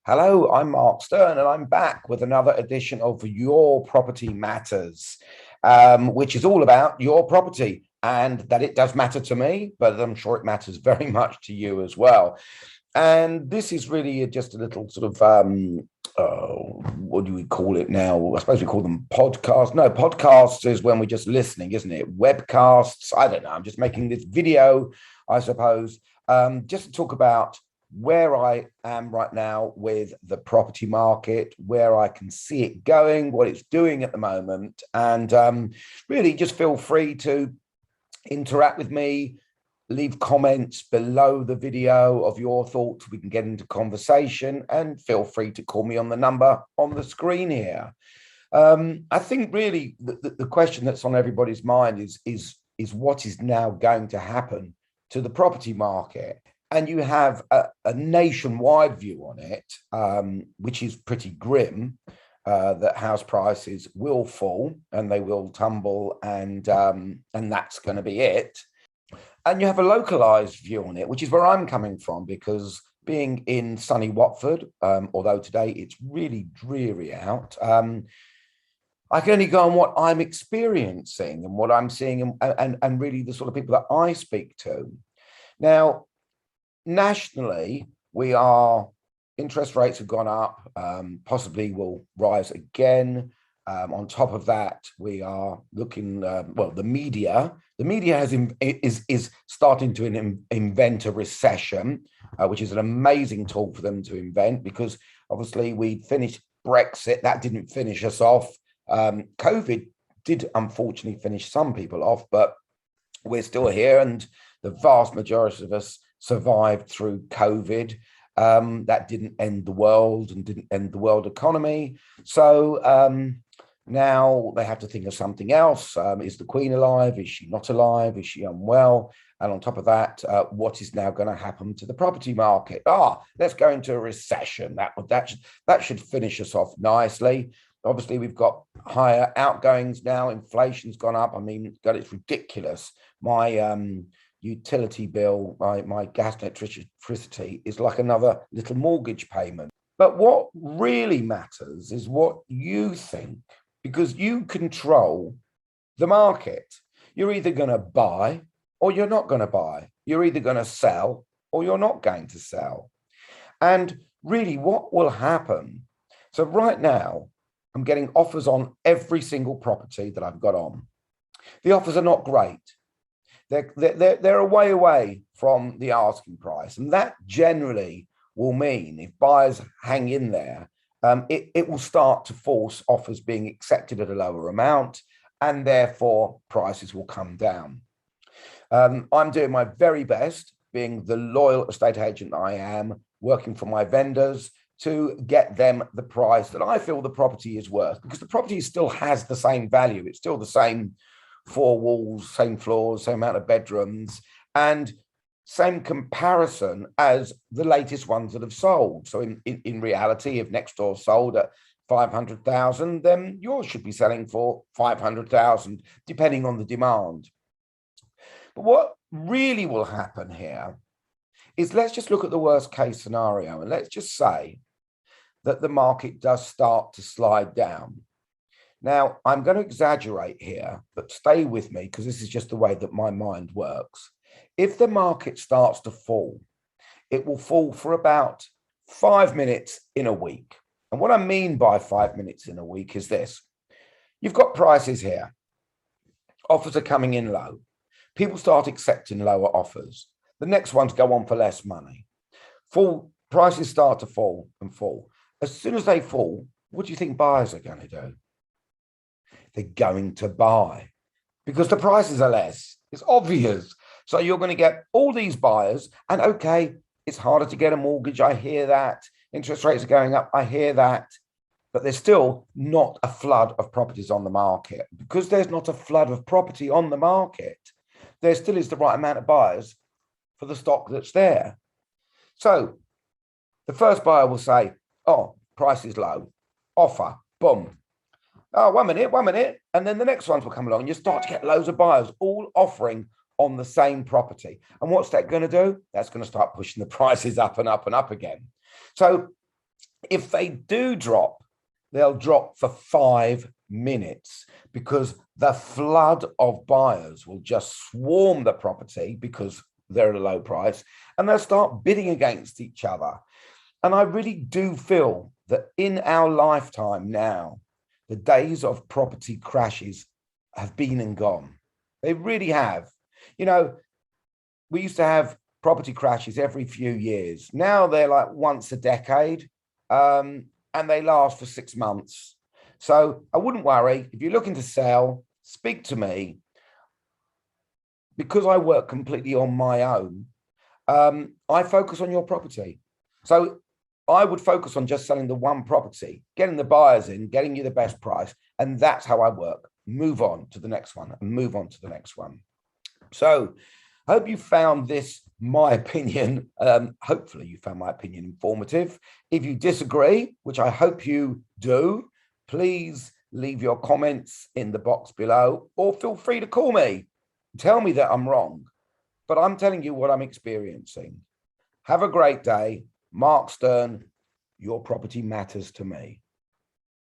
Hello, I'm Mark Stern, and I'm back with another edition of Your Property Matters, which is all about your property and that it does matter to me, but I'm sure it matters very much to you as well. And this is really just a little sort of, what do we call it now? I suppose we call them podcasts. No, podcasts is when we're just listening, isn't it? Webcasts, I don't know. I'm just making this video, I suppose, just to talk about where I am right now with the property market, where I can see it going, what it's doing at the moment. And really just feel free to interact with me, leave comments below the video of your thoughts. We can get into conversation, and feel free to call me on the number on the screen here. I think really the question that's on everybody's mind is what is now going to happen to the property market. And you have a nationwide view on it, which is pretty grim, that house prices will fall and they will tumble, and that's going to be it. And you have a localized view on it, which is where I'm coming from, because being in sunny Watford, although today it's really dreary out, I can only go on what I'm experiencing and what I'm seeing, and really the sort of people that I speak to. Now, nationally, interest rates have gone up, possibly will rise again. On top of that, we are looking, the media is starting to invent a recession, which is an amazing tool for them to invent, because obviously we finished Brexit. That didn't finish us off. COVID did unfortunately finish some people off, but we're still here, and the vast majority of us survived through COVID. That didn't end the world and didn't end the world economy. So now they have to think of something else. Is the Queen alive? Is she not alive? Is she unwell? And on top of that, what is now going to happen to the property market? Let's go into a recession. That should finish us off nicely. Obviously, we've got higher outgoings now. Inflation's gone up. I mean, God, it's ridiculous. My utility bill, my gas and electricity is like another little mortgage payment. But what really matters is what you think, because you control the market. You're either going to buy or you're not going to buy. You're either going to sell or you're not going to sell. And really, what will happen? So right now, I'm getting offers on every single property that I've got on. The offers are not great. They're a way away from the asking price, and that generally will mean, if buyers hang in there, it will start to force offers being accepted at a lower amount, and therefore prices will come down. I'm doing my very best, being the loyal estate agent I am, working for my vendors to get them the price that I feel the property is worth, because the property still has the same value. It's still the same 4 walls, same floors, same amount of bedrooms, and same comparison as the latest ones that have sold. So in reality, if next door sold at 500,000, then yours should be selling for 500,000, depending on the demand. But what really will happen here is, let's just look at the worst case scenario, and let's just say that the market does start to slide down. Now, I'm going to exaggerate here, but stay with me, because this is just the way that my mind works. If the market starts to fall, it will fall for about 5 minutes in a week. And what I mean by 5 minutes in a week is this. You've got prices here. Offers are coming in low. People start accepting lower offers. The next ones go on for less money. Prices start to fall and fall. As soon as they fall, what do you think buyers are going to do? They're going to buy, because the prices are less. It's obvious. So you're going to get all these buyers, and okay, it's harder to get a mortgage. I hear that. Interest rates are going up. I hear that. But there's still not a flood of properties on the market. Because there's not a flood of property on the market, there still is the right amount of buyers for the stock that's there. So the first buyer will say, price is low. Offer. Boom. 1 minute. And then the next ones will come along, and you start to get loads of buyers all offering on the same property. And what's that going to do? That's going to start pushing the prices up and up and up again. So If they do drop, they'll drop for 5 minutes because the flood of buyers will just swarm the property because they're at a low price, and they'll start bidding against each other. And I really do feel that in our lifetime now, the days of property crashes have been and gone. They really have. You know, we used to have property crashes every few years. Now they're like once a decade, and they last for 6 months. So I wouldn't worry. If you're looking to sell, speak to me. Because I work completely on my own, I focus on your property. So I would focus on just selling the one property, getting the buyers in, getting you the best price. And that's how I work. Move on to the next one and move on to the next one. So I hope you found this, my opinion, hopefully you found my opinion informative. If you disagree, which I hope you do, please leave your comments in the box below, or feel free to call me. Tell me that I'm wrong, but I'm telling you what I'm experiencing. Have a great day. Mark Stern, your property matters to me.